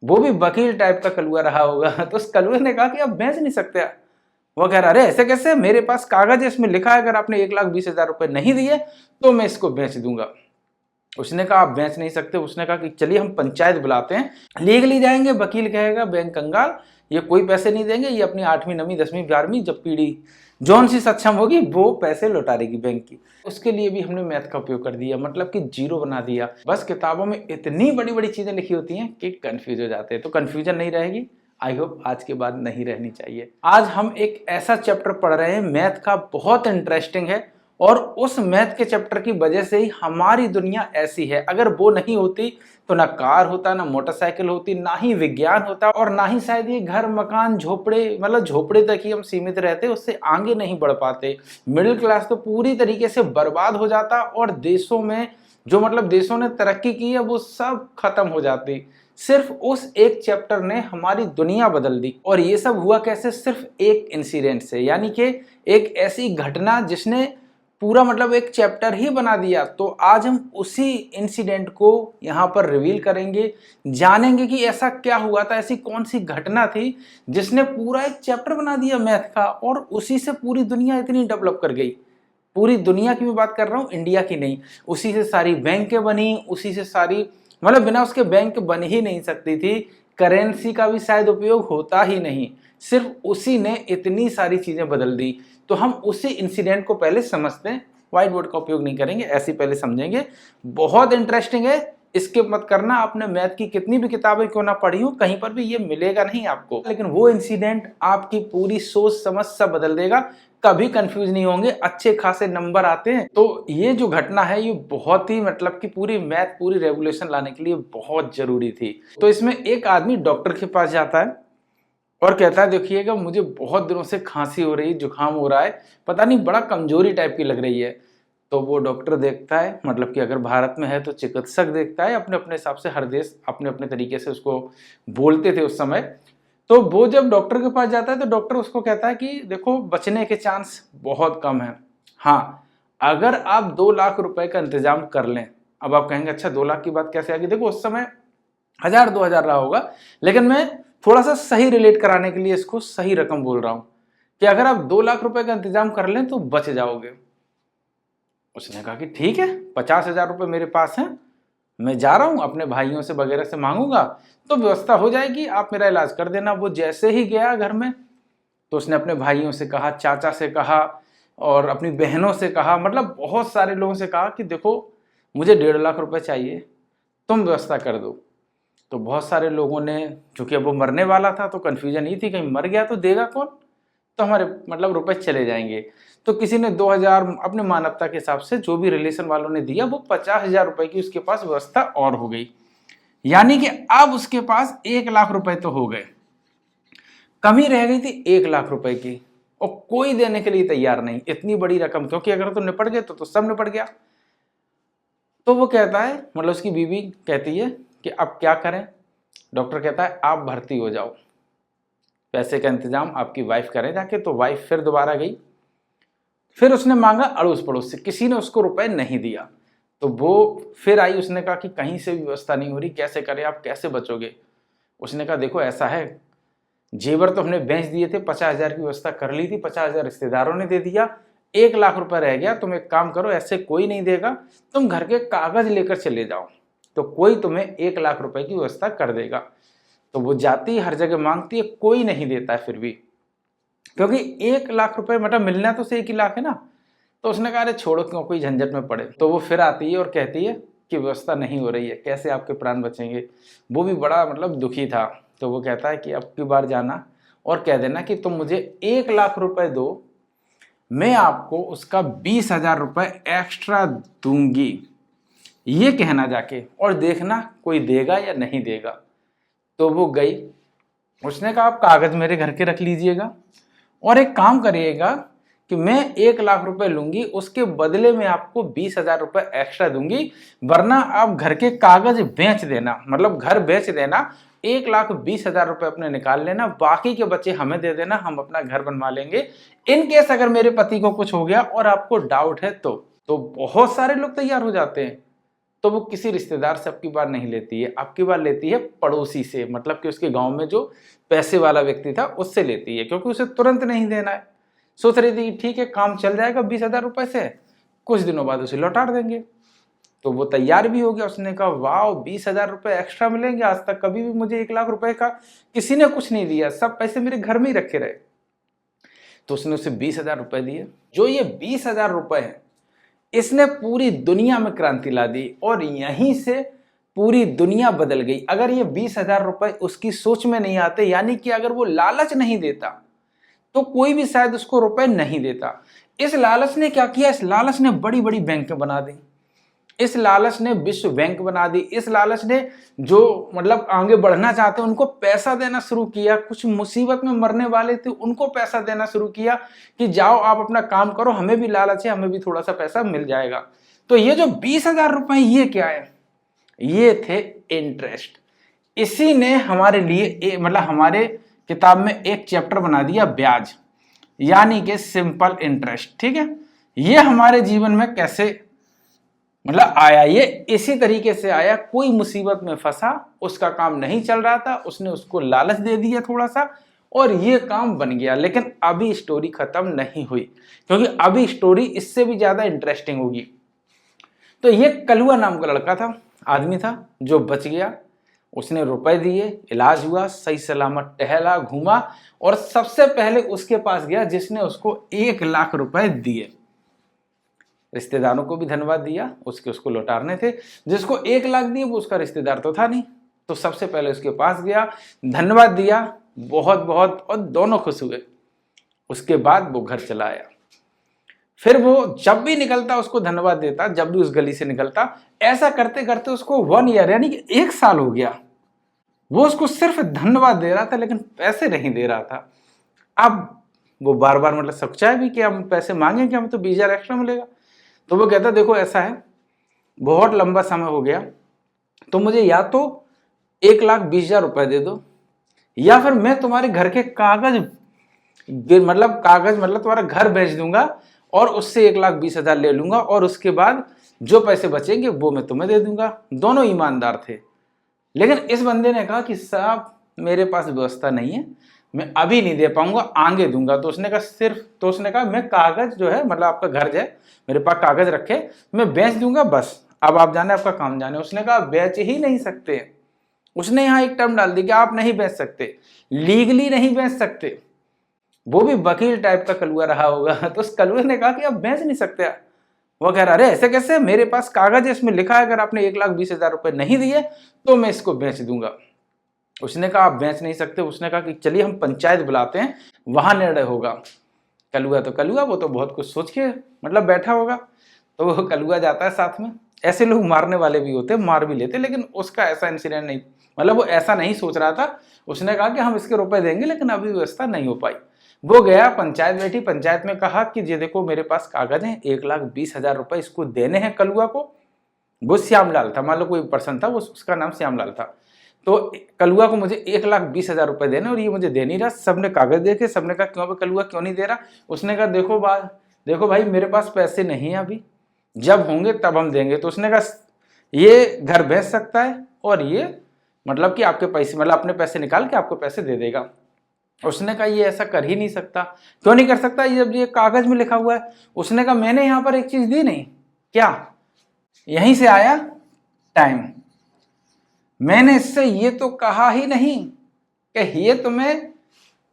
वो भी वकील टाइप का कलुआ रहा होगा। तो उस कलुए ने कहा कि आप बेच नहीं सकते। वो कह रहा अरे ऐसे कैसे, मेरे पास कागज है, इसमें लिखा है अगर आपने 1,20,000 रुपए नहीं दिए तो मैं इसको बेच दूंगा। उसने कहा आप बेच नहीं सकते। उसने कहा कि चलिए हम पंचायत बुलाते हैं, लीगली जाएंगे। वकील कहेगा बैंक कंगाल, ये कोई पैसे नहीं देंगे, ये अपनी 8वीं 9वीं 10वीं 11वीं जब पीढ़ी जौन सी सक्षम होगी वो पैसे लौटा देगी बैंक की। उसके लिए भी हमने मैथ का उपयोग कर दिया, मतलब कि जीरो बना दिया। बस किताबों में इतनी बड़ी बड़ी चीजें लिखी होती हैं कि कंफ्यूज हो जाते हैं। तो कंफ्यूजन नहीं रहेगी, आई होप आज के बाद नहीं रहनी चाहिए। आज हम एक ऐसा चैप्टर पढ़ रहे हैं मैथ का, बहुत इंटरेस्टिंग है, और उस मैथ के चैप्टर की वजह से ही हमारी दुनिया ऐसी है। अगर वो नहीं होती तो ना कार होता, ना मोटरसाइकिल होती, ना ही विज्ञान होता, और ना ही शायद ये घर मकान झोपड़े, मतलब झोपड़े तक ही हम सीमित रहते, उससे आगे नहीं बढ़ पाते। मिडिल क्लास तो पूरी तरीके से बर्बाद हो जाता, और देशों में जो मतलब देशों ने तरक्की की है वो सब खत्म हो जाती। सिर्फ उस एक चैप्टर ने हमारी दुनिया बदल दी। और ये सब हुआ कैसे? सिर्फ एक इंसिडेंट से, यानी कि एक ऐसी घटना जिसने पूरा मतलब एक चैप्टर ही बना दिया। तो आज हम उसी इंसिडेंट को यहाँ पर रिवील करेंगे, जानेंगे कि ऐसा क्या हुआ था, ऐसी कौन सी घटना थी जिसने पूरा एक चैप्टर बना दिया मैथ का, और उसी से पूरी दुनिया इतनी डेवलप कर गई। पूरी दुनिया की मैं बात कर रहा हूँ, इंडिया की नहीं। उसी से सारी बैंकें बनी, उसी से सारी, मतलब बिना उसके बैंक बन ही नहीं सकती थी। करेंसी का भी शायद उपयोग होता ही नहीं, सिर्फ उसी ने इतनी सारी चीजें बदल दी। तो हम उसी इंसिडेंट को पहले समझते हैं, व्हाइट बोर्ड का उपयोग नहीं करेंगे, ऐसे पहले समझेंगे। बहुत इंटरेस्टिंग है, स्किप मत करना। आपने मैथ की कितनी भी किताबें क्यों ना पढ़ी हो, कहीं पर भी ये मिलेगा नहीं आपको, लेकिन वो इंसिडेंट आपकी पूरी सोच समझ सब बदल देगा। कभी कंफ्यूज नहीं होंगे, अच्छे खासे नंबर आते हैं। तो ये जो घटना है ये बहुत ही मतलब कि पूरी मैथ, पूरी रेवोल्यूशन लाने के लिए बहुत जरूरी थी। तो इसमें एक आदमी डॉक्टर के पास जाता है और कहता है देखिएगा मुझे बहुत दिनों से खांसी हो रही, जुकाम हो रहा है, पता नहीं बड़ा कमजोरी टाइप की लग रही है। तो वो डॉक्टर देखता है, मतलब कि अगर भारत में है तो चिकित्सक देखता है, अपने अपने हिसाब से हर देश अपने अपने तरीके से उसको बोलते थे उस समय। तो वो जब डॉक्टर के पास जाता है तो डॉक्टर उसको कहता है कि देखो बचने के चांस बहुत कम है, हाँ अगर आप 2 लाख रुपए का इंतजाम कर लें। अब आप कहेंगे अच्छा 2 लाख की बात कैसे आ गई? देखो उस समय 1,000 2,000 रहा होगा, लेकिन मैं थोड़ा सा सही रिलेट कराने के लिए इसको सही रकम बोल रहा हूं कि अगर आप 2 लाख रुपए का इंतजाम कर लें तो बच जाओगे। उसने कहा कि ठीक है, 50,000 रुपए मेरे पास हैं, मैं जा रहा हूं अपने भाइयों से वगैरह से मांगूंगा तो व्यवस्था हो जाएगी, आप मेरा इलाज कर देना। वो जैसे ही गया घर में तो उसने अपने भाइयों से कहा, चाचा से कहा, और अपनी बहनों से कहा, मतलब बहुत सारे लोगों से कहा कि देखो मुझे 1.5 लाख रुपए चाहिए, तुम व्यवस्था कर दो। तो बहुत सारे लोगों ने, चूंकि अब वो मरने वाला था तो कन्फ्यूजन ही थी कहीं मर गया तो देगा कौन, तो हमारे मतलब रुपए चले जाएंगे। तो किसी ने 2,000 अपने मानवता के हिसाब से, जो भी रिलेशन वालों ने दिया, वो 50,000 रुपए की उसके पास व्यवस्था और हो गई। यानी कि अब उसके पास 1 लाख रुपए तो हो गए, कमी रह गई थी 1 लाख रुपए की, और कोई देने के लिए तैयार नहीं इतनी बड़ी रकम, क्योंकि अगर तो निपट गए तो सब निपट गया। तो वो कहता है, मतलब उसकी बीवी कहती है कि अब क्या करें? डॉक्टर कहता है आप भर्ती हो जाओ, पैसे का इंतजाम आपकी वाइफ करें जाके। तो वाइफ फिर दोबारा गई, फिर उसने मांगा अड़ोस पड़ोस से, किसी ने उसको रुपए नहीं दिया। तो वो फिर आई, उसने कहा कि कहीं से भी व्यवस्था नहीं हो रही, कैसे करें, आप कैसे बचोगे? उसने कहा देखो ऐसा है, जेवर तो हमने बेच दिए थे, 50,000 की व्यवस्था कर ली थी, 50,000 रिश्तेदारों ने दे दिया, 1 लाख रुपए रह गया। तुम एक काम करो, ऐसे कोई नहीं देगा, तुम घर के कागज लेकर चले जाओ तो कोई तुम्हें 1 लाख रुपए की व्यवस्था कर देगा। तो वो जाती हर जगह मांगती है, कोई नहीं देता है फिर भी, क्योंकि 1 लाख रुपए मतलब मिलना तो से 1 ही लाख है ना। तो उसने कहा अरे छोड़ो, क्यों कोई झंझट में पड़े। तो वो फिर आती है और कहती है कि व्यवस्था नहीं हो रही है, कैसे आपके प्राण बचेंगे। वो भी बड़ा मतलब दुखी था। तो वो कहता है कि अब की बार जाना और कह देना कि तुम मुझे 1 लाख रुपए दो, मैं आपको उसका 20,000 रुपए एक्स्ट्रा दूंगी, ये कहना जाके, और देखना कोई देगा या नहीं देगा। तो वो गई, उसने कहा आप कागज मेरे घर के रख लीजिएगा और एक काम करिएगा कि मैं 1 लाख रुपए लूंगी, उसके बदले में आपको 20,000 रुपए एक्स्ट्रा दूंगी, वरना आप घर के कागज बेच देना, मतलब घर बेच देना, 1,20,000 रुपए अपने निकाल लेना, बाकी के बच्चे हमें दे देना, हम अपना घर बनवा लेंगे। इन केस अगर मेरे पति को कुछ हो गया और आपको डाउट है तो बहुत सारे लोग तैयार हो जाते हैं। तो वो किसी रिश्तेदार से आपकी बार नहीं लेती है, आपकी बार लेती है पड़ोसी से, मतलब कि उसके गांव में जो पैसे वाला व्यक्ति था उससे लेती है, क्योंकि उसे तुरंत नहीं देना है। सोच रही थी ठीक है काम चल जाएगा 20,000 रुपए से, कुछ दिनों बाद उसे लौटा देंगे। तो वो तैयार भी हो गया, उसने कहा वाह 20,000 रुपए एक्स्ट्रा मिलेंगे, आज तक कभी भी मुझे 1 लाख रुपए का किसी ने कुछ नहीं दिया, सब पैसे मेरे घर में ही रखे रहे। तो उसने उसे 20,000 रुपए दिए। जो ये 20,000 रुपए है इसने पूरी दुनिया में क्रांति ला दी और यहीं से पूरी दुनिया बदल गई। अगर ये 20,000 रुपए उसकी सोच में नहीं आते, यानी कि अगर वो लालच नहीं देता, तो कोई भी शायद उसको रुपए नहीं देता। इस लालच ने क्या किया, इस लालच ने बड़ी बड़ी बैंकें बना दी, इस लालच ने विश्व बैंक बना दी, इस लालच ने जो मतलब आगे बढ़ना चाहते हैं उनको पैसा देना शुरू किया, कुछ मुसीबत में मरने वाले थे उनको पैसा देना शुरू किया कि जाओ आप अपना काम करो, हमें भी लालच है, हमें भी थोड़ा सा पैसा मिल जाएगा। तो ये जो 20,000 रुपए ये क्या है, ये थे इंटरेस्ट। इसी ने हमारे लिए मतलब हमारे किताब में एक चैप्टर बना दिया ब्याज, यानी कि सिंपल इंटरेस्ट। ठीक है, ये हमारे जीवन में कैसे मतलब आया, ये इसी तरीके से आया। कोई मुसीबत में फंसा, उसका काम नहीं चल रहा था, उसने उसको लालच दे दिया थोड़ा सा और ये काम बन गया। लेकिन अभी स्टोरी खत्म नहीं हुई, क्योंकि अभी स्टोरी इससे भी ज्यादा इंटरेस्टिंग होगी। तो ये कलुआ नाम का लड़का था, आदमी था जो बच गया, उसने रुपए दिए, इलाज हुआ, सही सलामत टहला घूमा और सबसे पहले उसके पास गया जिसने उसको 1 लाख रुपए दिए। रिश्तेदारों को भी धन्यवाद दिया, उसको लौटाने थे। जिसको 1 लाख दिए वो उसका रिश्तेदार तो था नहीं, तो सबसे पहले उसके पास गया, धन्यवाद दिया बहुत बहुत, और दोनों खुश हुए। उसके बाद वो घर चला आया। फिर वो जब भी निकलता उसको धन्यवाद देता, जब भी उस गली से निकलता। ऐसा करते करते उसको 1 ईयर यानी कि 1 साल हो गया, वो उसको सिर्फ धन्यवाद दे रहा था लेकिन पैसे नहीं दे रहा था। अब वो बार बार मतलब सोचा भी कि हम पैसे मांगे कि हमें तो 20,000 एक्स्ट्रा मिलेगा। तो वो कहता देखो ऐसा है, बहुत लंबा समय हो गया, तो मुझे या तो 1,20,000 रुपए दे दो, या फिर मैं तुम्हारे घर के कागज मतलब तुम्हारा घर बेच दूंगा और उससे 1,20,000 ले लूंगा, और उसके बाद जो पैसे बचेंगे वो मैं तुम्हें दे दूंगा। दोनों ईमानदार थे। लेकिन इस बंदे ने कहा कि साहब मेरे पास व्यवस्था नहीं है, मैं अभी नहीं दे पाऊंगा, आगे दूंगा। तो उसने कहा मैं कागज जो है मतलब आपका घर जो है मेरे पास कागज रखे, मैं बेच दूंगा, बस अब आप जाने आपका काम जाने। उसने कहा बेच ही नहीं सकते। उसने यहाँ एक टर्म डाल दी कि आप नहीं बेच सकते, लीगली नहीं बेच सकते। वो भी वकील टाइप का कलुआ रहा होगा। तो उस कलुए ने कहा कि आप बेच नहीं सकते। वो कह रहा अरे ऐसे कैसे, मेरे पास कागज है, इसमें लिखा है अगर आपने 1,20,000 रुपए नहीं दिए तो मैं इसको बेच दूंगा। उसने कहा आप बेच नहीं सकते। उसने कहा कि चलिए हम पंचायत बुलाते हैं, वहां निर्णय होगा। कलुआ तो कलुआ, वो तो बहुत कुछ सोच के मतलब बैठा होगा। तो वो कलुआ जाता है साथ में। ऐसे लोग मारने वाले भी होते, मार भी लेते, लेकिन उसका ऐसा इंसिडेंट नहीं, मतलब वो ऐसा नहीं सोच रहा था। उसने कहा कि हम इसके रुपए देंगे, लेकिन अभी व्यवस्था नहीं हो पाई। वो गया, पंचायत बैठी, पंचायत में कहा कि ये देखो मेरे पास कागज है, 1,20,000 रुपए इसको देने हैं कलुआ को। वो श्यामलाल था, मान लो कोई पर्सन था, वो उसका नाम श्यामलाल था। तो कलुआ को मुझे 1,20,000 रुपए देने और ये मुझे दे नहीं रहा। सबने कागज देखे, सबने कहा क्यों कलुआ क्यों नहीं दे रहा। उसने कहा देखो भाई मेरे पास पैसे नहीं है अभी, जब होंगे तब हम देंगे। तो उसने कहा ये घर बेच सकता है और ये मतलब कि आपके पैसे मतलब अपने पैसे निकाल के आपको पैसे दे देगा। उसने कहा ये ऐसा कर ही नहीं सकता। क्यों नहीं कर सकता, जब ये कागज में लिखा हुआ है। उसने कहा मैंने यहाँ पर एक चीज दी नहीं क्या, यहीं से आया टाइम। मैंने इससे ये तो कहा ही नहीं कि ये तुम्हें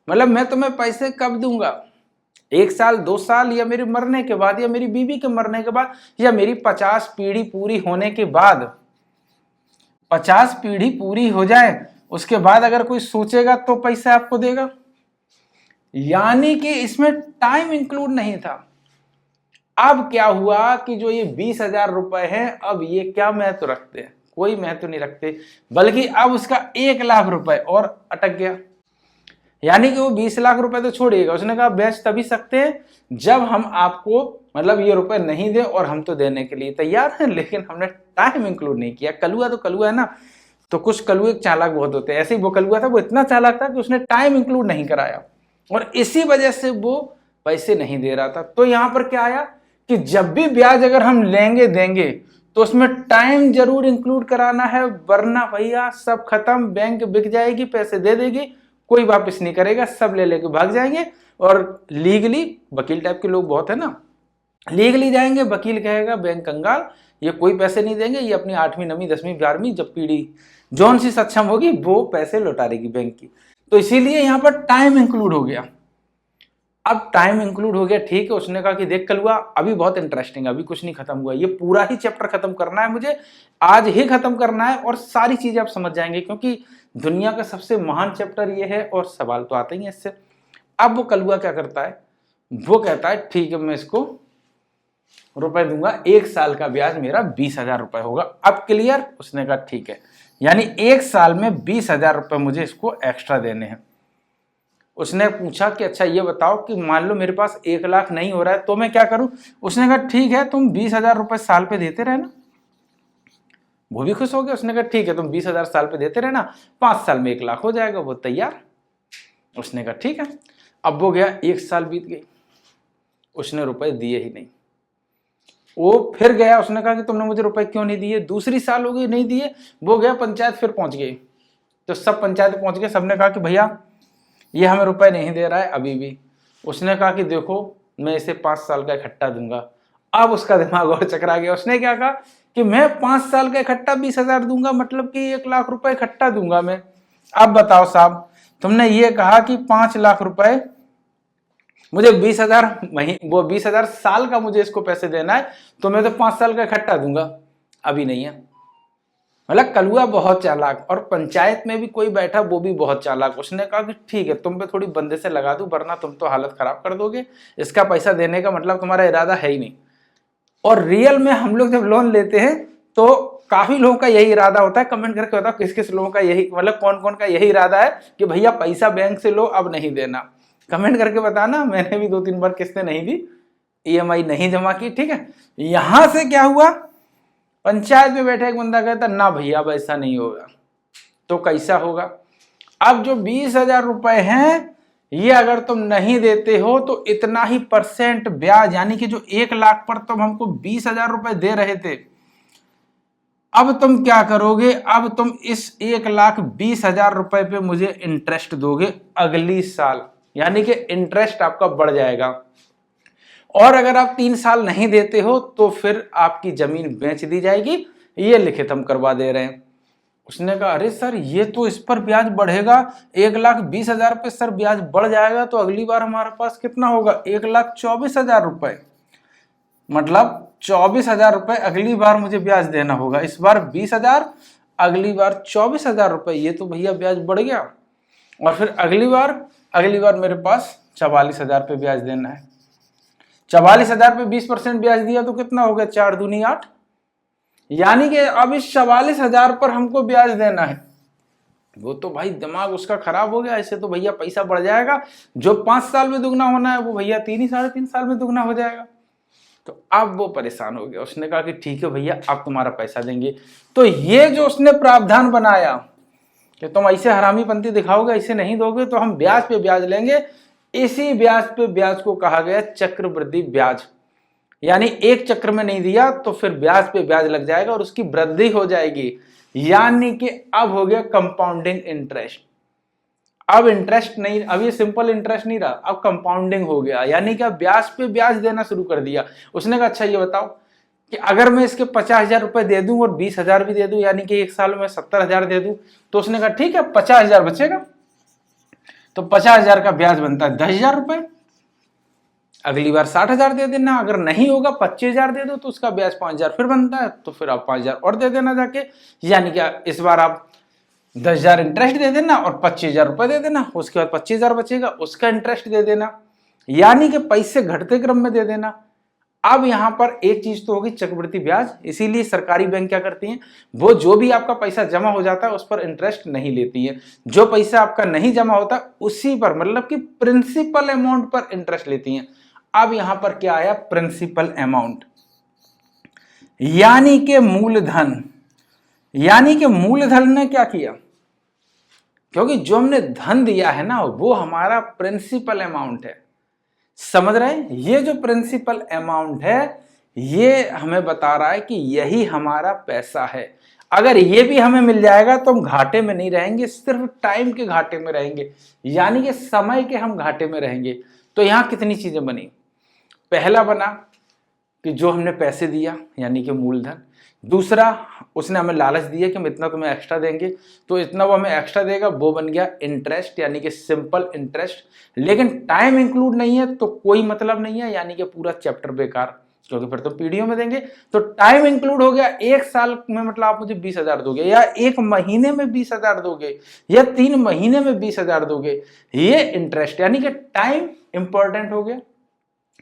मतलब मैं तुम्हें पैसे कब दूंगा, 1 साल 2 साल, या मेरे मरने के बाद, या मेरी बीवी के मरने के बाद, या मेरी 50 पीढ़ी पूरी होने के बाद। 50 पीढ़ी पूरी हो जाए उसके बाद अगर कोई सोचेगा तो पैसे आपको देगा। यानी कि इसमें टाइम इंक्लूड नहीं था। अब क्या हुआ कि जो ये 20,000 रुपए हैं, अब ये क्या महत्व रखते हैं, कोई महत्व नहीं रखते, बल्कि अब उसका 1,00,000 रुपए और अटक गया। यानी कि वो 20 लाख रुपए तो छोड़िएगा, उसने कहा बेच तभी सकते हैं जब हम आपको मतलब ये रुपए नहीं दे, और हम तो देने के लिए तैयार हैं, लेकिन हमने टाइम इंक्लूड नहीं किया। कलुआ तो कलुआ है ना, तो कुछ कलुए चालाक बहुत होते हैं, ऐसे ही वो कलुआ था, वो इतना चालाक था कि उसने टाइम इंक्लूड नहीं कराया, और इसी वजह से वो पैसे नहीं दे रहा था। तो यहां पर क्या आया कि जब भी ब्याज अगर हम लेंगे देंगे तो उसमें टाइम जरूर इंक्लूड कराना है, वरना भैया सब खत्म, बैंक बिक जाएगी, पैसे दे देगी, कोई वापस नहीं करेगा, सब ले लेके भाग जाएंगे। और लीगली, वकील टाइप के लोग बहुत है ना, लीगली जाएंगे, वकील कहेगा बैंक कंगाल, ये कोई पैसे नहीं देंगे, ये अपनी 8वीं 9वीं 10वीं 11वीं जब पीढ़ी जौन सी सक्षम होगी वो पैसे लौटा देगी बैंक की। तो इसीलिए यहां पर टाइम इंक्लूड हो गया। अब टाइम इंक्लूड हो गया, ठीक है। उसने कहा कि देख कलुआ, अभी बहुत इंटरेस्टिंग, अभी कुछ नहीं खत्म हुआ, ये पूरा ही चैप्टर खत्म करना है मुझे, आज ही खत्म करना है, और सारी चीजें आप समझ जाएंगे, क्योंकि दुनिया का सबसे महान चैप्टर ये है और सवाल तो आते ही है इससे। अब वो कलुआ क्या करता है, वो कहता है ठीक है मैं इसको रुपए दूंगा, 1 साल का ब्याज मेरा 20,000 रुपए होगा। अब क्लियर? उसने कहा ठीक है, यानी 1 साल में 20,000 रुपए मुझे इसको एक्स्ट्रा देने हैं। उसने पूछा कि अच्छा ये बताओ कि मान लो मेरे पास 1 लाख नहीं हो रहा है तो मैं क्या करूं? उसने कहा ठीक है, तुम 20,000 रुपए साल पे देते रहना। वो भी खुश हो गया, उसने कहा ठीक है तुम 20,000 साल पे देते रहना, 5 साल में 1 लाख हो जाएगा। वो तैयार। उसने कहा ठीक है। अब वो गया, 1 साल बीत गई, उसने रुपए दिए ही नहीं। वो फिर गया, उसने कहा कि तुमने मुझे रुपए क्यों नहीं दिए? दूसरी साल हो गई, नहीं दिए। वो गया पंचायत, फिर पहुंच गई, तो सब पंचायत पहुंच गए, सबने कहा कि भैया ये हमें रुपए नहीं दे रहा है अभी भी। उसने कहा कि देखो मैं इसे 5 साल का इकट्ठा दूंगा। अब उसका दिमाग और चकरा गया, उसने क्या कहा कि मैं 5 साल का इकट्ठा 20,000 दूंगा, मतलब कि 1 लाख रुपए इकट्ठा दूंगा मैं। अब बताओ साहब, तुमने ये कहा कि 5 लाख रुपए मुझे 20,000 वो 20,000 साल का मुझे इसको पैसे देना है, तो मैं तो 5 साल का इकट्ठा दूंगा, अभी नहीं है। मतलब कलुआ बहुत चालाक, और पंचायत में भी कोई बैठा वो भी बहुत चालाक। उसने कहा कि ठीक है तुम पे थोड़ी बंदे से लगा दूं, वरना तुम तो हालत खराब कर दोगे, इसका पैसा देने का मतलब तुम्हारा इरादा है ही नहीं। और रियल में हम लोग जब लोन लेते हैं तो काफी लोगों का यही इरादा होता है। कमेंट करके बताओ किस किस लोगों का यही, मतलब कौन कौन का यही इरादा है कि भैया पैसा बैंक से लो, अब नहीं देना। कमेंट करके बताना। मैंने भी 2-3 बार किस्तें नहीं दी, EMI नहीं जमा की, ठीक है। यहां से क्या हुआ, पंचायत में बैठे एक बंदा कहता ना भैया अब ऐसा नहीं होगा। तो कैसा होगा? अब जो 20,000 रुपए हैं ये अगर तुम नहीं देते हो तो इतना ही % ब्याज, यानी कि जो 1 लाख पर तुम हमको 20,000 रुपए दे रहे थे, अब तुम क्या करोगे? अब तुम इस 1,20,000 रुपए पे मुझे इंटरेस्ट दोगे अगली साल, यानी कि इंटरेस्ट आपका बढ़ जाएगा। और अगर आप 3 साल नहीं देते हो तो फिर आपकी जमीन बेच दी जाएगी, ये लिखित हम करवा दे रहे हैं। उसने कहा अरे सर ये तो इस पर ब्याज बढ़ेगा, 1,20,000 पे सर ब्याज बढ़ जाएगा, तो अगली बार हमारे पास कितना होगा? 1,24,000 रुपए, मतलब 24,000 रुपए अगली बार मुझे ब्याज देना होगा। इस बार 20,000, अगली बार 24,000 रुपए, ये तो भैया ब्याज बढ़ गया। और फिर अगली बार मेरे पास 44,000 पे ब्याज देना है। 44,000 पे 20% ब्याज दिया तो कितना हो गया? 4 दूनी 8, यानी कि अब इस 44,000 पर हमको ब्याज देना है। वो तो भाई दिमाग उसका खराब हो गया, ऐसे तो भैया पैसा बढ़ जाएगा, जो 5 साल में दुगना होना है वो भैया 3 साढ़े 3 साल में दुगना हो जाएगा। तो अब वो परेशान हो गया। उसने कहा कि ठीक है भैया अब तुम्हारा पैसा देंगे। तो ये जो उसने प्रावधान बनाया कि तुम ऐसे हरामीपंती दिखाओगे, ऐसे नहीं दोगे तो हम ब्याज पे ब्याज लेंगे, इसी ब्याज पे ब्याज को कहा गया चक्रवृद्धि ब्याज। यानी एक चक्र में नहीं दिया तो फिर ब्याज पे ब्याज लग जाएगा और उसकी वृद्धि हो जाएगी, यानी कि अब हो गया कंपाउंडिंग इंटरेस्ट। अब इंटरेस्ट नहीं, अब ये सिंपल इंटरेस्ट नहीं रहा, अब कंपाउंडिंग हो गया, यानी कि ब्याज पे ब्याज देना शुरू कर दिया। उसने कहा अच्छा ये बताओ कि अगर मैं इसके 50,000 रुपए दे दूं और 20,000 भी दे दूं, यानी कि 1 साल में 70,000 दे दूं, तो उसने कहा ठीक है 50,000 बचेगा, तो 50,000 का ब्याज बनता है 10,000 रुपए। अगली बार 60,000 दे देना, अगर नहीं होगा 25,000 दे दो तो उसका ब्याज 5,000 फिर बनता है, तो फिर आप 5,000 और दे देना जाके, यानी कि इस बार आप 10,000 इंटरेस्ट दे देना और 25,000 रुपए दे देना, उसके बाद 25,000 बचेगा उसका इंटरेस्ट दे देना, यानी कि पैसे घटते क्रम में दे देना। अब यहां पर एक चीज तो होगी चक्रवृद्धि ब्याज, इसीलिए सरकारी बैंक क्या करती हैं, वो जो भी आपका पैसा जमा हो जाता है उस पर इंटरेस्ट नहीं लेती है, जो पैसा आपका नहीं जमा होता उसी पर, मतलब कि प्रिंसिपल अमाउंट पर इंटरेस्ट लेती हैं। अब यहां पर क्या आया? प्रिंसिपल अमाउंट, यानी कि मूलधन। यानी कि मूलधन ने क्या किया, क्योंकि जो हमने धन दिया है ना वो हमारा प्रिंसिपल अमाउंट है, समझ रहे हैं? ये जो प्रिंसिपल अमाउंट है ये हमें बता रहा है कि यही हमारा पैसा है। अगर ये भी हमें मिल जाएगा तो हम घाटे में नहीं रहेंगे, सिर्फ टाइम के घाटे में रहेंगे, यानी कि समय के हम घाटे में रहेंगे। तो यहां कितनी चीजें बनी। पहला बना कि जो हमने पैसे दिया यानी कि मूलधन। दूसरा, उसने हमें लालच दिया कि हम इतना तुम्हें एक्स्ट्रा देंगे, तो इतना वो हमें एक्स्ट्रा देगा, वो बन गया इंटरेस्ट यानी कि सिंपल इंटरेस्ट। लेकिन टाइम इंक्लूड नहीं है तो कोई मतलब नहीं है, यानी कि पूरा चैप्टर बेकार, क्योंकि फिर तो पीडीओ में देंगे। तो टाइम इंक्लूड हो गया, 1 साल में मतलब आप मुझे 20,000 दोगे, या 1 महीने में 20,000 दोगे, या 3 महीने में 20,000 दोगे, ये इंटरेस्ट यानी कि टाइम इंपॉर्टेंट हो गया।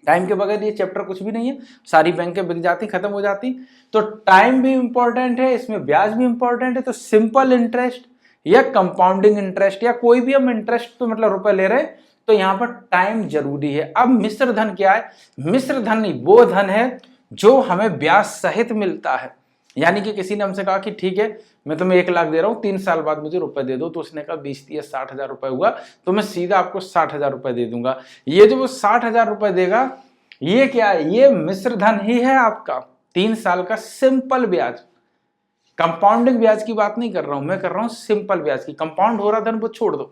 टाइम के बगैर ये चैप्टर कुछ भी नहीं है, सारी बैंकें बिक जाती, खत्म हो जाती। तो टाइम भी इंपॉर्टेंट है, इसमें ब्याज भी इंपॉर्टेंट है। तो सिंपल इंटरेस्ट या कंपाउंडिंग इंटरेस्ट या कोई भी हम इंटरेस्ट तो मतलब रुपए ले रहे हैं, तो यहां पर टाइम जरूरी है। अब मिश्र धन क्या है? मिश्र धन नहीं, वो धन है जो हमें ब्याज सहित मिलता है। यानी कि किसी ने हमसे कहा कि ठीक है मैं तुम्हें 1 लाख दे रहा हूं, 3 साल बाद मुझे रुपए दे दो, तो उसने कहा 20 या 60,000 रुपए हुआ, तो मैं सीधा आपको 60,000 रुपए दे दूंगा। ये जो वो 60,000 रुपए देगा, ये क्या है? ये मिश्र धन ही है आपका, 3 साल का सिंपल ब्याज। कंपाउंडिंग ब्याज की बात नहीं कर रहा हूं, मैं कर रहा हूं सिंपल ब्याज की। कंपाउंड हो रहा धन वो छोड़ दो,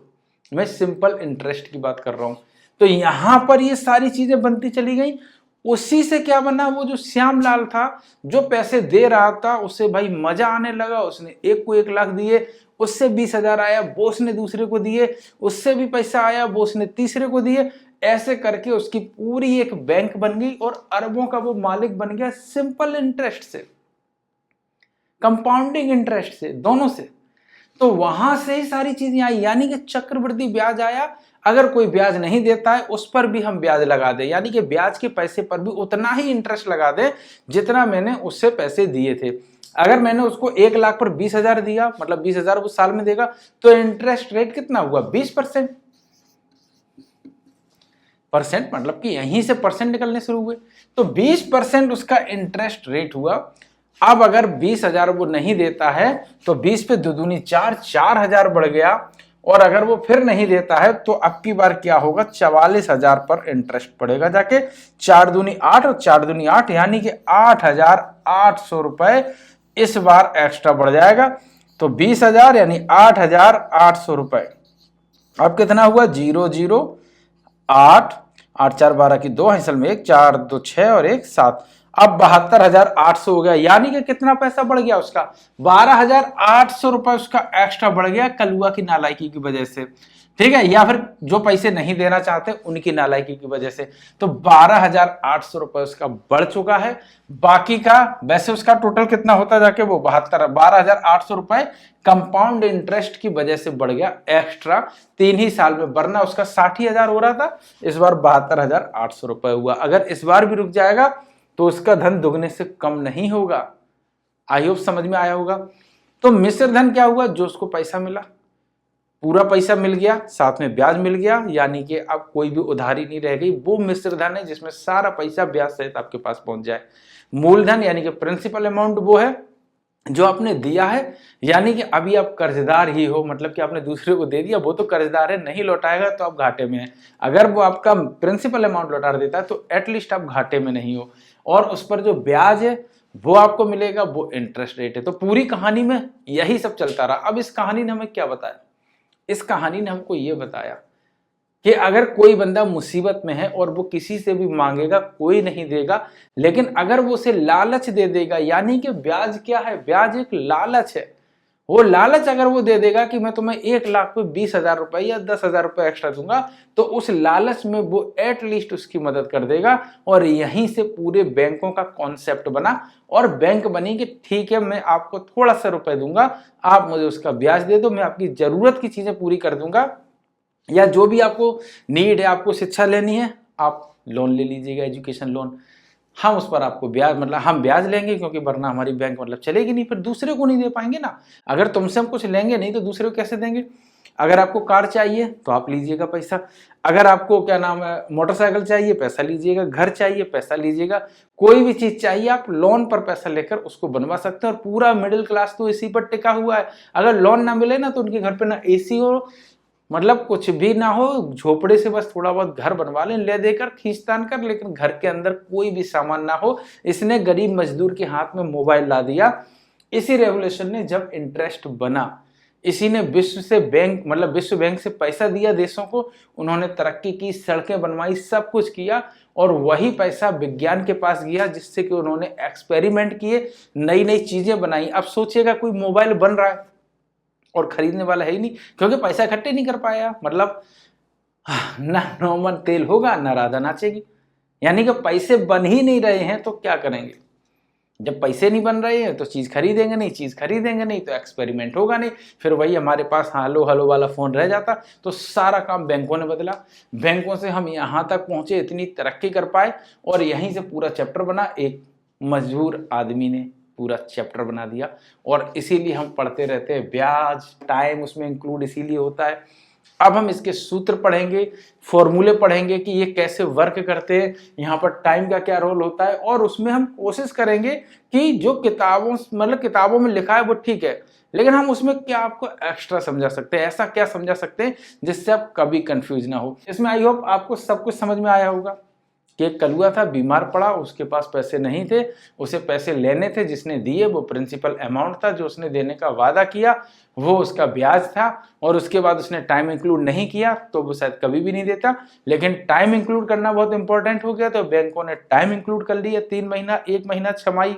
मैं सिंपल इंटरेस्ट की बात कर रहा हूं। तो यहां पर ये सारी चीजें बनती चली गई। उसी से क्या बना, वो जो श्यामलाल था जो पैसे दे रहा था, उससे भाई मजा आने लगा। उसने एक को 1 लाख दिए, उससे 20,000 आया, वो उसने दूसरे को दिए, उससे भी पैसा आया, वो उसने तीसरे को दिए। ऐसे करके उसकी पूरी एक बैंक बन गई और अरबों का वो मालिक बन गया, सिंपल इंटरेस्ट से, कंपाउंडिंग इंटरेस्ट से, दोनों से। तो वहां से ही सारी चीजें आई, यानी कि चक्रवृद्धि ब्याज आया। अगर कोई ब्याज नहीं देता है उस पर भी हम ब्याज लगा दें, यानी कि ब्याज के पैसे पर भी उतना ही इंटरेस्ट लगा दें जितना मैंने उससे पैसे दिए थे। अगर मैंने उसको 1 लाख पर 20,000 दिया, मतलब 20,000 वो साल में देगा, तो इंटरेस्ट रेट कितना हुआ? 20%। परसेंट मतलब कि यहीं से परसेंट निकलने शुरू हुए, तो 20% उसका इंटरेस्ट रेट हुआ। अब अगर 20,000 वो नहीं देता है तो 20 पे 2 दूनी 4, 4,000 बढ़ गया। और अगर वो फिर नहीं देता है तो अब की बार क्या होगा? 44,000 पर इंटरेस्ट पड़ेगा जाके। 4 दूनी 8 और 4 दूनी 8, यानी कि 8,800 रुपए इस बार एक्स्ट्रा बढ़ जाएगा। तो 20,000 यानी 8,800 रुपए। अब कितना हुआ? 0 0 8 8 4 12 की 2 है, में 1 4 2 6 और 1 7। अब 72,800 हो गया, यानी कि कितना पैसा बढ़ गया उसका? 12,800 रुपए उसका एक्स्ट्रा बढ़ गया कलुआ की नालायकी की वजह से, ठीक है, या फिर जो पैसे नहीं देना चाहते उनकी नालायकी की वजह से। तो 12,800 रुपए उसका बढ़ चुका है। बाकी का वैसे उसका टोटल कितना होता जाके? वो 12,800 रुपए कंपाउंड इंटरेस्ट की वजह से बढ़ गया एक्स्ट्रा 3 ही साल में, वरना उसका 60,000 हो रहा था, इस बार 72,800 रुपए हुआ। अगर इस बार भी रुक जाएगा तो उसका धन दुगने से कम नहीं होगा। आई होप समझ में आया होगा। तो मिश्र धन क्या हुआ? जो उसको पैसा मिला, पूरा पैसा मिल गया, साथ में ब्याज मिल गया, यानी कि अब कोई भी उधारी नहीं रह गई, वो मिश्र धन है जिसमें सारा पैसा ब्याज सहित आपके पास पहुंच जाए। मूलधन यानी कि प्रिंसिपल अमाउंट वो है जो आपने दिया है, यानी कि अभी आप कर्जदार ही हो, मतलब कि आपने दूसरे को दे दिया, वो तो कर्जदार है, नहीं लौटाएगा तो आप घाटे में हैं। अगर वो आपका प्रिंसिपल अमाउंट लौटा देता है तो एटलीस्ट आप घाटे में नहीं हो, और उस पर जो ब्याज है वो आपको मिलेगा, वो इंटरेस्ट रेट है। तो पूरी कहानी में यही सब चलता रहा। अब इस कहानी ने हमें क्या बताया? इस कहानी ने हमको ये बताया कि अगर कोई बंदा मुसीबत में है और वो किसी से भी मांगेगा, कोई नहीं देगा, लेकिन अगर वो उसे लालच दे देगा, यानी कि ब्याज क्या है? ब्याज एक लालच है। वो लालच अगर वो दे देगा कि मैं तुम्हें 1 लाख पे 20,000 रुपए या 10,000 रुपए एक्स्ट्रा दूंगा, तो उस लालच में वो एटलीस्ट उसकी मदद कर देगा। और यहीं से पूरे बैंकों का कॉन्सेप्ट बना, और बैंक बनी कि ठीक है मैं आपको थोड़ा सा रुपए दूंगा, आप मुझे उसका ब्याज दे दो, मैं आपकी जरूरत की चीजें पूरी कर दूंगा, या जो भी आपको नीड है, आपको शिक्षा लेनी है, आप लोन ले लीजिएगा, एजुकेशन लोन, हम उस पर आपको ब्याज, मतलब हम ब्याज लेंगे, क्योंकि वरना हमारी बैंक मतलब चलेगी नहीं, फिर दूसरे को नहीं दे पाएंगे ना। अगर तुमसे हम कुछ लेंगे नहीं तो दूसरे को कैसे देंगे? अगर आपको कार चाहिए तो आप लीजिएगा पैसा, अगर आपको क्या नाम है मोटरसाइकिल चाहिए पैसा लीजिएगा, घर चाहिए पैसा लीजिएगा, कोई भी चीज चाहिए आप लोन पर पैसा लेकर उसको बनवा सकते हैं। और पूरा मिडिल क्लास तो इसी पर टिका हुआ है। अगर लोन ना मिले ना तो उनके घर पे ना एसी हो, मतलब कुछ भी ना हो, झोपड़े से बस थोड़ा बहुत घर बनवा लें ले देकर खींचतान कर, लेकिन घर के अंदर कोई भी सामान ना हो। इसने गरीब मजदूर के हाथ में मोबाइल ला दिया। इसी रेवोल्यूशन ने जब इंटरेस्ट बना, इसी ने विश्व से बैंक मतलब विश्व बैंक से पैसा दिया देशों को, उन्होंने तरक्की की, सड़कें बनवाई, सब कुछ किया, और वही पैसा विज्ञान के पास गया जिससे कि उन्होंने एक्सपेरिमेंट किए, नई नई चीजें बनाई। अब सोचिएगा कोई मोबाइल बन रहा है और खरीदने वाला है ही नहीं, क्योंकि पैसा इकट्ठे नहीं कर पाया। मतलब ना नॉर्मल तेल होगा ना राधा नाचेगी, यानी कि पैसे बन ही नहीं रहे हैं तो क्या करेंगे। जब पैसे नहीं बन रहे हैं तो चीज खरीदेंगे नहीं, चीज खरीदेंगे नहीं तो एक्सपेरिमेंट होगा नहीं, फिर वही हमारे पास हेलो हेलो वाला फोन रह जाता। तो सारा काम बैंकों ने बदला, बैंकों से हम यहाँ तक पहुंचे, इतनी तरक्की कर पाए, और यहीं से पूरा चैप्टर बना। एक मजबूर आदमी ने पूरा चैप्टर बना दिया, और इसीलिए हम पढ़ते रहते हैं। ब्याज टाइम उसमें इंक्लूड इसीलिए होता है। अब हम इसके सूत्र पढ़ेंगे, फॉर्मूले पढ़ेंगे कि ये कैसे वर्क करते हैं, यहाँ पर टाइम का क्या रोल होता है, और उसमें हम कोशिश करेंगे कि जो किताबों में लिखा है वो ठीक है, लेकिन हम उसमें क्या आपको एक्स्ट्रा समझा सकते हैं, ऐसा क्या समझा सकते हैं जिससे आप कभी कंफ्यूज ना हो। इसमें आई होप आपको सब कुछ समझ में आया होगा कि एक कलुआ था, बीमार पड़ा, उसके पास पैसे नहीं थे, उसे पैसे लेने थे, जिसने दिए वो प्रिंसिपल अमाउंट था, जो उसने देने का वादा किया वो उसका ब्याज था, और उसके बाद उसने टाइम इंक्लूड नहीं किया तो वो शायद कभी भी नहीं देता। लेकिन टाइम इंक्लूड करना बहुत इंपॉर्टेंट हो गया, तो बैंकों ने टाइम इंक्लूड कर लिया, 3 महीना, 1 महीना, छमाही,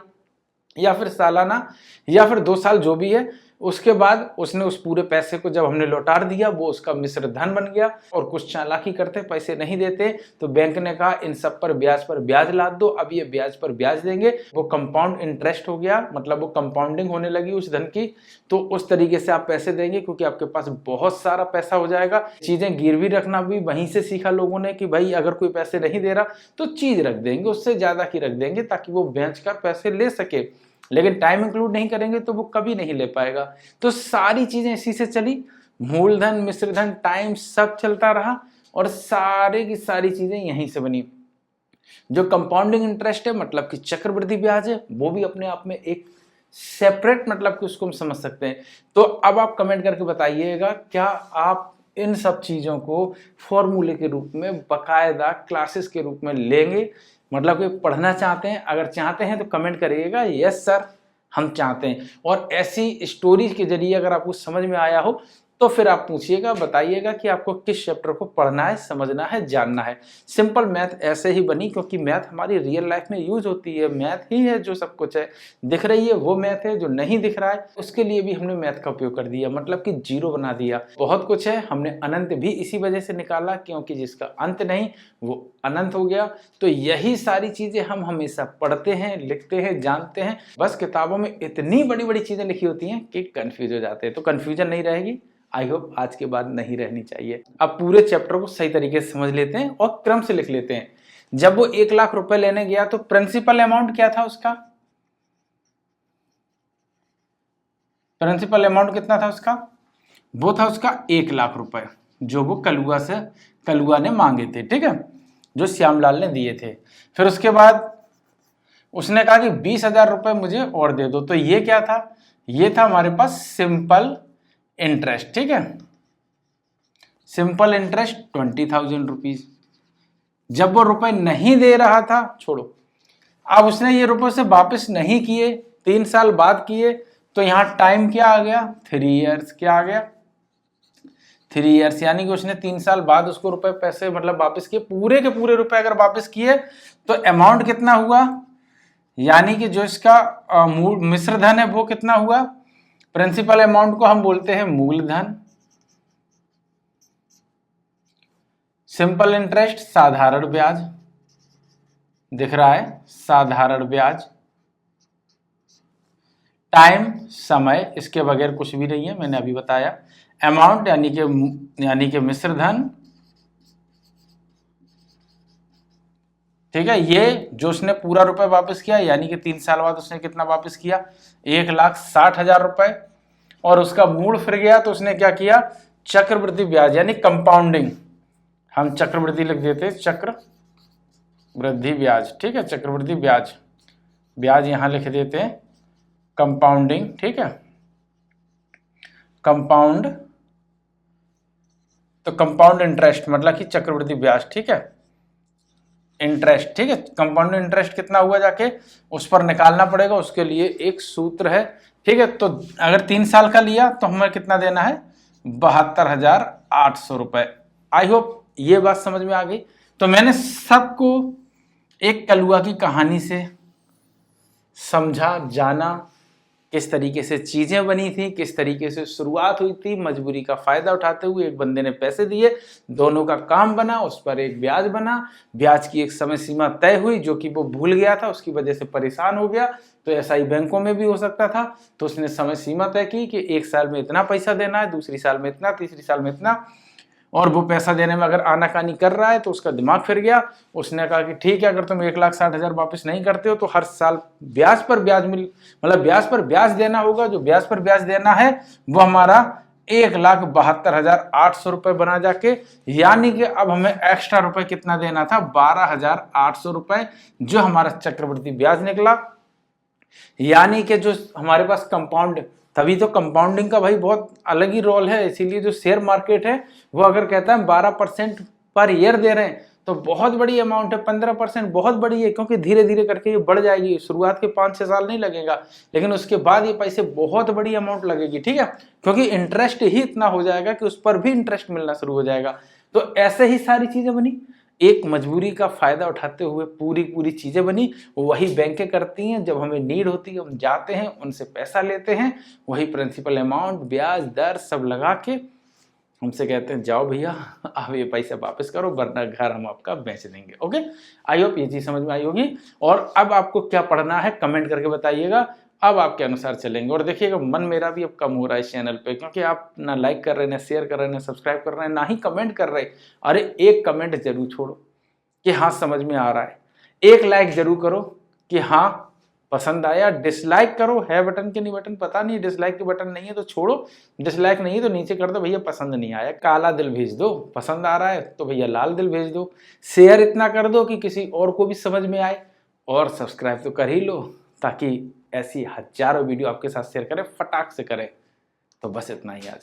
या फिर सालाना, या फिर 2 साल, जो भी है। उसके बाद उसने उस पूरे पैसे को जब हमने लौटा दिया, वो उसका मिश्र धन बन गया। और कुछ चालाकी करते, पैसे नहीं देते, तो बैंक ने कहा इन सब पर ब्याज लाद दो, अब ये ब्याज पर ब्याज देंगे। वो कंपाउंड इंटरेस्ट हो गया, मतलब वो कंपाउंडिंग होने लगी उस धन की। तो उस तरीके से आप पैसे देंगे, क्योंकि आपके पास बहुत सारा पैसा हो जाएगा। चीजें गिरवी रखना भी वहीं से सीखा लोगों ने कि भाई अगर कोई पैसे नहीं दे रहा तो चीज रख देंगे, उससे ज्यादा की रख देंगे, ताकि वो बेच कर पैसे ले सके। लेकिन टाइम इंक्लूड नहीं करेंगे तो वो कभी नहीं ले पाएगा। तो सारी चीजें इसी से चली, मूलधन, मिश्रधन, टाइम, सब चलता रहा, और सारे की सारी चीजें यहीं से बनी। जो कंपाउंडिंग इंटरेस्ट है, मतलब कि चक्रवृद्धि ब्याज है, वो भी अपने आप में एक सेपरेट, मतलब कि उसको हम समझ सकते हैं। तो अब आप कमेंट करके बताइएगा, क्या आप इन सब चीजों को फॉर्मूले के रूप में, बकायदा क्लासेस के रूप में लेंगे, मतलब कि पढ़ना चाहते हैं? अगर चाहते हैं तो कमेंट करिएगा यस सर हम चाहते हैं। और ऐसी स्टोरीज के जरिए अगर आपको समझ में आया हो तो फिर आप पूछिएगा, बताइएगा कि आपको किस चैप्टर को पढ़ना है, समझना है, जानना है। सिंपल मैथ ऐसे ही बनी, क्योंकि मैथ हमारी रियल लाइफ में यूज होती है। मैथ ही है जो सब कुछ है। दिख रही है वो मैथ है, जो नहीं दिख रहा है उसके लिए भी हमने मैथ का उपयोग कर दिया, मतलब कि जीरो बना दिया। बहुत कुछ है, हमने अनंत भी इसी वजह से निकाला, क्योंकि जिसका अंत नहीं वो अनंत हो गया। तो यही सारी चीजें हम हमेशा पढ़ते हैं, लिखते हैं, जानते हैं। बस किताबों में इतनी बड़ी बड़ी चीजें लिखी होती हैं कि कंफ्यूज हो जाते हैं। तो कंफ्यूजन नहीं रहेगी, आई होप आज के बाद नहीं रहनी चाहिए। अब पूरे चैप्टर को सही तरीके से समझ लेते हैं और क्रम से लिख लेते हैं। जब वो 1 लाख रुपए लेने गया तो प्रिंसिपल अमाउंट क्या था उसका? प्रिंसिपल अमाउंट कितना था उसका? वो था उसका 1 लाख रुपए, जो वो कलुआ ने मांगे थे, ठीक है, जो श्यामलाल ने दिए थे। फिर उसके बाद उसने कहा कि 20,000 रुपए मुझे और दे दो। तो ये क्या था? ये था हमारे पास सिंपल इंटरेस्ट, ठीक है, सिंपल इंटरेस्ट 20,000 रुपीज। जब वो रुपए नहीं दे रहा था, छोड़ो, अब उसने ये रुपए से वापस नहीं किए, 3 साल बाद किए, तो यहां टाइम क्या आ गया? 3 इयर्स। क्या आ गया? 3 इयर्स, यानी कि उसने 3 साल बाद उसको रुपए पैसे मतलब वापस किए। पूरे के पूरे रुपए अगर वापस किए तो अमाउंट कितना हुआ? यानी कि जो इसका मिश्र धन है वो कितना हुआ? प्रिंसिपल अमाउंट को हम बोलते हैं मूलधन, सिंपल इंटरेस्ट साधारण ब्याज, दिख रहा है साधारण ब्याज, टाइम समय, इसके बगैर कुछ भी नहीं है, मैंने अभी बताया। अमाउंट यानी कि मिश्र धन, ठीक है। ये जो उसने पूरा रुपए वापस किया, यानी कि 3 साल बाद उसने कितना वापस किया? 1,60,000 रुपए। और उसका मूड फिर गया तो उसने क्या किया? चक्रवृद्धि ब्याज यानी कंपाउंडिंग, हम चक्रवृद्धि लिख देते, चक्रवृद्धि ब्याज, ठीक है, चक्रवृद्धि ब्याज, ब्याज यहां लिख देते हैं, कंपाउंडिंग, ठीक है, कंपाउंड तो कंपाउंड इंटरेस्ट मतलब कि चक्रवृद्धि ब्याज, ठीक है, इंटरेस्ट, ठीक है, कंपाउंड इंटरेस्ट कितना हुआ जाके उस पर निकालना पड़ेगा, उसके लिए एक सूत्र है, ठीक है। तो अगर 3 साल का लिया तो हमें कितना देना है, 72,800 रुपए। आई होप ये बात समझ में आ गई। तो मैंने सबको एक कलुआ की कहानी से समझा, जाना, किस तरीके से चीजें बनी थी, किस तरीके से शुरुआत हुई थी, मजबूरी का फायदा उठाते हुए एक बंदे ने पैसे दिए, दोनों का काम बना, उस पर एक ब्याज बना, ब्याज की एक समय सीमा तय हुई जो कि वो भूल गया था, उसकी वजह से परेशान हो गया। तो ऐसा ही बैंकों में भी हो सकता था। तो उसने समय सीमा तय की कि 1 साल में इतना पैसा देना है, दूसरी साल में इतना, तीसरी साल में इतना, और वो पैसा देने में अगर आनाकानी कर रहा है तो उसका दिमाग फिर गया। उसने कहा कि ठीक है, अगर तुम 1,60,000 वापस नहीं करते हो तो हर साल ब्याज पर ब्याज मतलब ब्याज पर ब्याज देना होगा। जो ब्याज पर ब्याज देना है वो हमारा 1,72,800 रुपए बना जाके, यानी कि अब हमें एक्स्ट्रा रुपए कितना देना था, 12,800 रुपए, जो हमारा चक्रवृद्धि ब्याज निकला। यानी कि जो हमारे पास कंपाउंड, तभी तो कंपाउंडिंग का भाई बहुत अलग ही रोल है। इसीलिए जो शेयर मार्केट है वो अगर कहता है 12% पर ईयर दे रहे हैं तो बहुत बड़ी अमाउंट है। 15% बहुत बड़ी है, क्योंकि धीरे धीरे करके ये बढ़ जाएगी। शुरुआत के 5-6 साल नहीं लगेगा, लेकिन उसके बाद ये पैसे बहुत बड़ी अमाउंट लगेगी, ठीक है, क्योंकि इंटरेस्ट ही इतना हो जाएगा कि उस पर भी इंटरेस्ट मिलना शुरू हो जाएगा। तो ऐसे ही सारी चीजें बनी, एक मजबूरी का फायदा उठाते हुए पूरी चीजें बनी। वही बैंकें करती हैं, जब हमें नीड होती है हम जाते हैं, उनसे पैसा लेते हैं, वही प्रिंसिपल अमाउंट, ब्याज दर सब लगा के हमसे कहते हैं जाओ भैया आप ये पैसा वापस करो, वरना घर हम आपका बेच देंगे। ओके, आई होप ये चीज समझ में आई होगी। और अब आपको क्या पढ़ना है कमेंट करके बताइएगा, अब आपके अनुसार चलेंगे। और देखिएगा मन मेरा भी अब कम हो रहा है इस चैनल पे, क्योंकि आप ना लाइक कर रहे हैं, ना शेयर कर रहे हैं, ना सब्सक्राइब कर रहे हैं, ना ही कमेंट कर रहे। अरे एक कमेंट जरूर छोड़ो कि हाँ समझ में आ रहा है, एक लाइक जरूर करो कि हाँ पसंद आया, डिसलाइक करो, है बटन के नहीं बटन पता नहीं, डिसलाइक के बटन नहीं है तो छोड़ो, डिसलाइक नहीं है तो नीचे कर दो भैया पसंद नहीं आया, काला दिल भेज दो, पसंद आ रहा है तो भैया लाल दिल भेज दो, शेयर इतना कर दो कि किसी और को भी समझ में आए, और सब्सक्राइब तो कर ही लो, ताकि ऐसी हजारों वीडियो आपके साथ शेयर करें, फटाक से करें। तो बस इतना ही आज।